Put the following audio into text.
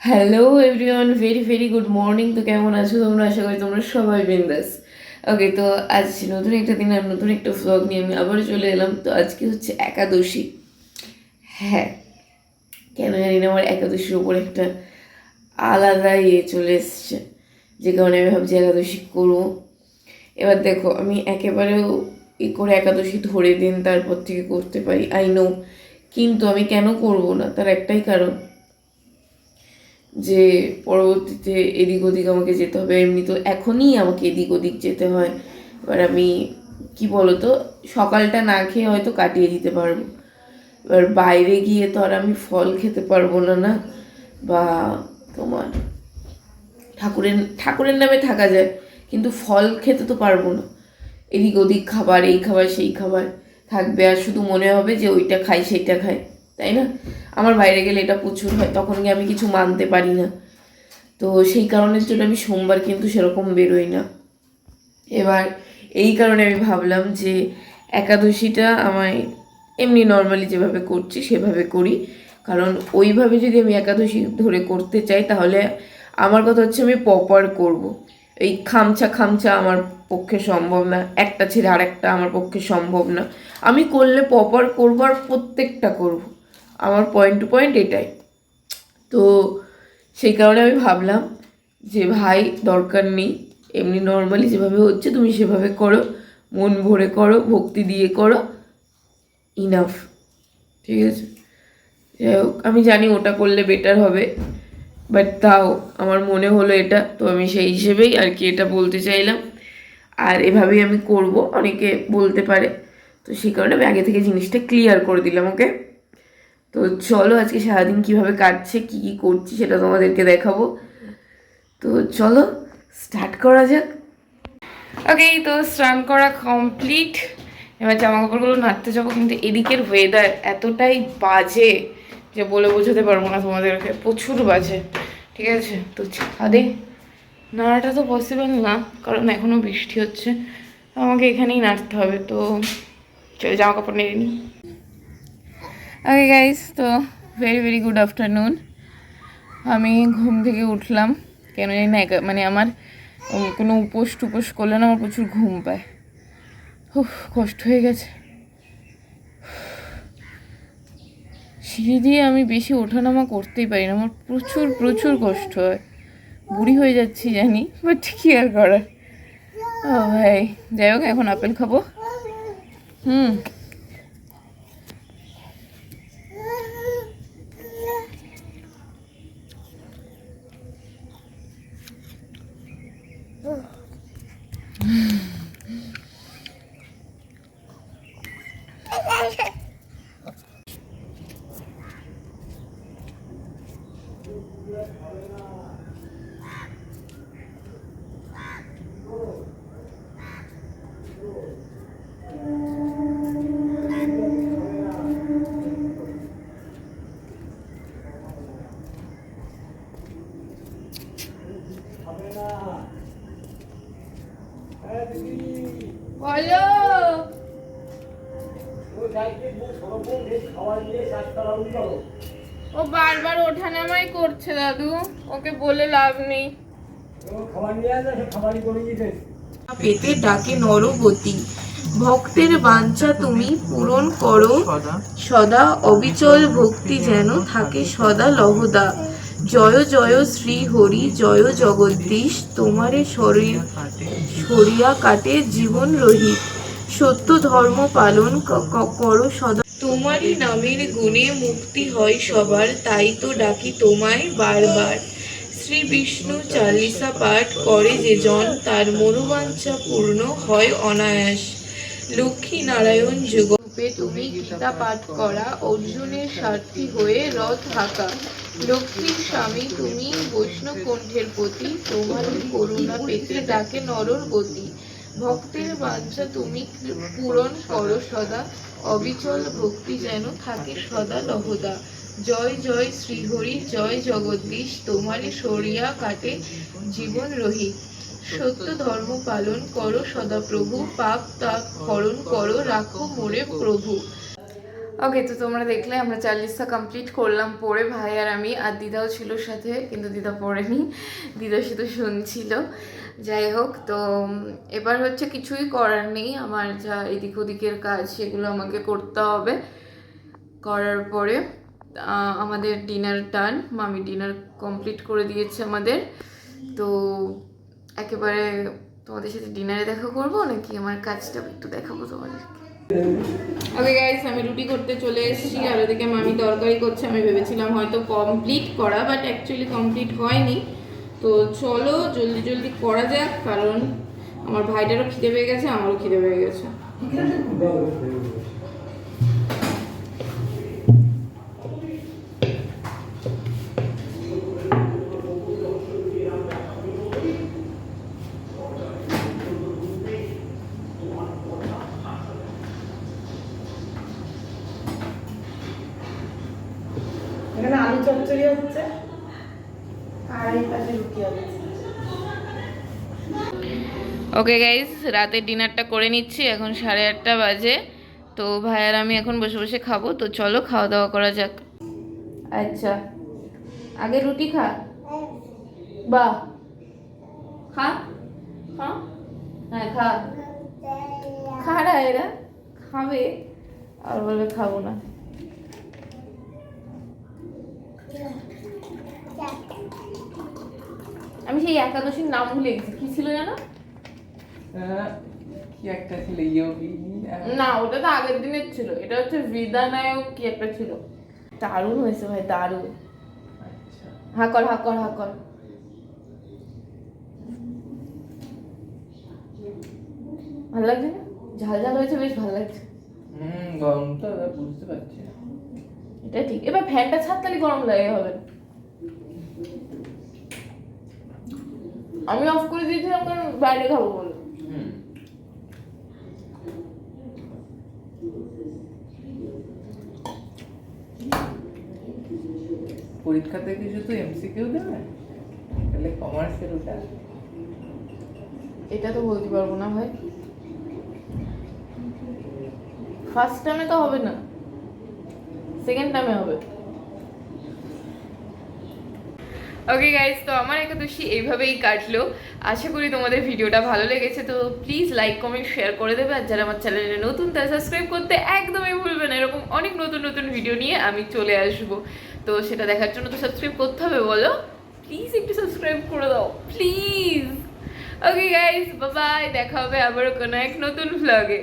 Hello everyone, very very good morning. তো কেমন আছো তোমরা? আশা করি তোমরা সবাই বিন্দাস। ওকে, তো আজ নতুন একটা দিন আর নতুন একটা ভ্লগ নিয়ে আমি আবারও চলে এলাম। তো আজকে হচ্ছে একাদশী। হ্যাঁ, কেন জানি না আমার একাদশীর ওপর একটা আলাদা চলে এসছে, যে কারণে আমি ভাবছি একাদশী করবো। এবার দেখো, আমি একেবারেও করে একাদশী ধরে দিন তারপর থেকে করতে পারি, আই নো, কিন্তু আমি কেন করব না তার একটাই কারণ, যে পরবর্তীতে এদিক ওদিক আমাকে যেতে হবে। এমনি তো এখনই আমাকে এদিক ওদিক যেতে হয়। এবার আমি কি বলতো, সকালটা না খেয়ে হয়তো কাটিয়ে দিতে পারবো, এবার বাইরে গিয়ে তো আর আমি ফল খেতে পারবো না, না, বা তোমার ঠাকুরের ঠাকুরের নামে থাকা যায়, কিন্তু ফল খেতে তো পারবো না। এদিক ওদিক খাবার, এই খাবার সেই খাবার থাকবে, আর শুধু মনে হবে যে ওইটা খাই সেইটা খাই, তাই না? আমার বাইরে গেলে এটা প্রচুর হয়, তখন গিয়ে আমি কিছু মানতে পারি না। তো সেই কারণের জন্য আমি সোমবার কিন্তু সেরকম বেরোই না। এবার এই কারণে আমি ভাবলাম যে একাদশীটা আমায় এমনি নর্মালি যেভাবে করছি সেভাবে করি। কারণ ওইভাবে যদি আমি একাদশী ধরে করতে চাই, তাহলে আমার কথা হচ্ছে আমি প্রপার করব। এই খামচা খামচা আমার পক্ষে সম্ভব না, একটা ছেড়ে আরেকটা আমার পক্ষে সম্ভব না। আমি করলে প্রপার করবো আর প্রত্যেকটা করব, আমার পয়েন্ট টু পয়েন্ট এটাই। তো সেই কারণে আমি ভাবলাম যে ভাই, দরকার নেই, এমনি নর্মালি যেভাবে হচ্ছে তুমি সেভাবে করো, মন ভরে করো, ভক্তি দিয়ে করো, ইনাফ। ঠিক আছে? যাই হোক, আমি জানি ওটা করলে বেটার হবে, বাট তাও আমার মনে হলো এটা, তো আমি সেই হিসেবেই আর কি এটা বলতে চাইলাম। আর এভাবেই আমি করব, অনেকে বলতে পারে, তো সেই কারণে আমি আগে থেকে জিনিসটা ক্লিয়ার করে দিলাম। ওকে, তো চলো আজকে সারাদিন কীভাবে কাটছে, কী কী করছি সেটা তোমাদেরকে দেখাবো। তো চলো স্টার্ট করা যাক। ওকে, তো স্নান করা কমপ্লিট। এবার জামা কাপড়গুলো নাড়তে যাবো, কিন্তু এদিকের ওয়েদার এতটাই বাজে যে বলে বোঝাতে পারবো না তোমাদেরকে, প্রচুর বাজে। ঠিক আছে, তো ছাদে নাড়াটা তো পসিবল না, কারণ এখনও বৃষ্টি হচ্ছে, আমাকে এখানেই নাড়তে হবে। তো চলো জামা কাপড় নেড়ে নিই। ওকে গাইস, তো ভেরি ভেরি গুড আফটারনুন। আমি ঘুম থেকে উঠলাম, কেন জানি না, মানে আমার কোনো উপোস টুপোস করলে না আমার প্রচুর ঘুম পায়। খুব কষ্ট হয়ে গেছে, সিঁড়ি দিয়ে আমি বেশি ওঠানামা করতেই পারি না, আমার প্রচুর প্রচুর কষ্ট হয়। বুড়ি হয়ে যাচ্ছি জানি, বাট কি আর করার। ও ভাই, যাই হোক, এখন আপেল খাবো। হুম, বলো। ও বারবার ওঠানামাই করছে দাদু, ওকে বলে লাভ নেই। পেতে ডাকে নরবতী, ভক্তের বাঞ্ছা তুমি পূরণ করো সদা, অবিচল ভক্তি যেন থাকে সদা লহদা। জয় জয় শ্রী হরি, জয় জগদ্দীশ, তোমারে সরিয়া কাটে জীবন রহিত। সত্য ধর্ম পালন করো সদা, তোমারই নামের গুণে মুক্তি হয় সবার, তাই তো ডাকি তোমায় বারবার। শ্রী বিষ্ণু চালিসা পাঠ করে যে জন, তার মনোবাঞ্ছা পূর্ণ হয় অনায়াস। লক্ষ্মী নারায়ণ যুগরূপে তুমি গীতা পাঠ করা, অর্জুনের সারথি হয়ে রথ হাঁকা। লক্ষ্মীর স্বামী তুমি বৈষ্ণব কণ্ঠের পতি, তোমার করুণা পেতে ডাকে নরর গতি। ভক্তের বাঞ্ছা তুমি পূরণ করো সদা, অবিচল ভক্তি যেন থাকে সদা লহদা। জয় জয় শ্রীহরি, জয় জগদ্দীশ, তোমারে সরিয়া কাটে জীবন রহিত। সত্য ধর্ম পালন করো সদা প্রভু, পাপ তাপ হরণ করো রাখো মোরে প্রভু। ওকে, তো তোমরা দেখলে আমরা 40টা কমপ্লিট করলাম পরে, ভাই আর আমি, আর দিদাও ছিল সাথে, কিন্তু দিদা পড়েনি, দিদা শুধু শুনছিল। যাই হোক, তো এবার হচ্ছে কিছুই করার নেই, আমার যা এদিক ওদিকের কাজ সেগুলো আমাকে করতে হবে। করার পরে আমাদের ডিনার ডান, মামি ডিনার কমপ্লিট করে দিয়েছে আমাদের। তো একেবারে তোমাদের সাথে ডিনারে দেখা করবো, নাকি আমার কাজটা একটু দেখাবো তোমাদেরকে? ওকে গাইস, আমি রুটি করতে চলে এসেছি, আর ওদিকে মামি তরকারি করছে। আমি ভেবেছিলাম হয়তো কমপ্লিট করা, বাট অ্যাকচুয়ালি কমপ্লিট হয়নি। তো চলো জলদি জলদি করা যাক, কারণ আমার ভাইটারও খিদে পেয়ে গেছে, আমারও খিদে পেয়ে গেছে। এখানে আলু চচ্চড়ি হচ্ছে আর এই পাশে রুটি হচ্ছে। ওকে গাইস, রাতের ডিনারটা করে নিচ্ছি, এখন 8:30 বাজে। তো ভাই আর আমি এখন বসে বসে খাবো, তো চলো খাওয়া দাওয়া করা যাক। আচ্ছা, আগে রুটি খা। বাহ, খা খা, হ্যাঁ খা। খারা এরা খাবে আর বলবে খাবো না। আমি সেই একাদশীর নাম ভুলে গেছি, কি ছিল জানো? কি একটা ছিল ইয়োগিনী না, ওটা তো আগের দিনের ছিল, এটা হচ্ছে বিদানায়ক কি একটা ছিল। দারুণ হয়েছে ভাই, দারুণ। আচ্ছা হা কর হা কর হা কর। ভালো লাগছে না? ঝাল ঝাল হয়েছে, বেশ ভালো লাগছে। গরম তো বুঝতে পারছি না। এটা ঠিক। এবার ফ্যানটা ছাড়, তাহলে গরম লাগে হবে। আমি অফ করে দিয়েছিলাম কারণ বাইরে খাবো বলে। পরীক্ষাতে কি শুধু এমসিকিউ দেবে, তাহলে কমার্সের ওটা? এটা তো বলতে পারবো না ভাই, ফার্স্ট টাইমে তো হবে না, সেকেন্ড টাইমে হবে। ওকে গাইজ, তো আমার একাদশী এইভাবেই কাটলো। আশা করি তোমাদের ভিডিওটা ভালো লেগেছে। তো প্লিজ লাইক কমেন্ট শেয়ার করে দেবে, আর যারা আমার চ্যানেলে নতুন তারা সাবস্ক্রাইব করতে একদমই ভুলবে না। এরকম অনেক নতুন নতুন ভিডিও নিয়ে আমি চলে আসবো, তো সেটা দেখার জন্য তো সাবস্ক্রাইব করতে হবে, বলো প্লিজ একটু সাবস্ক্রাইব করে দাও please. Okay guys, bye bye, দেখা হবে আবারও কোনো এক নতুন ভ্লগে।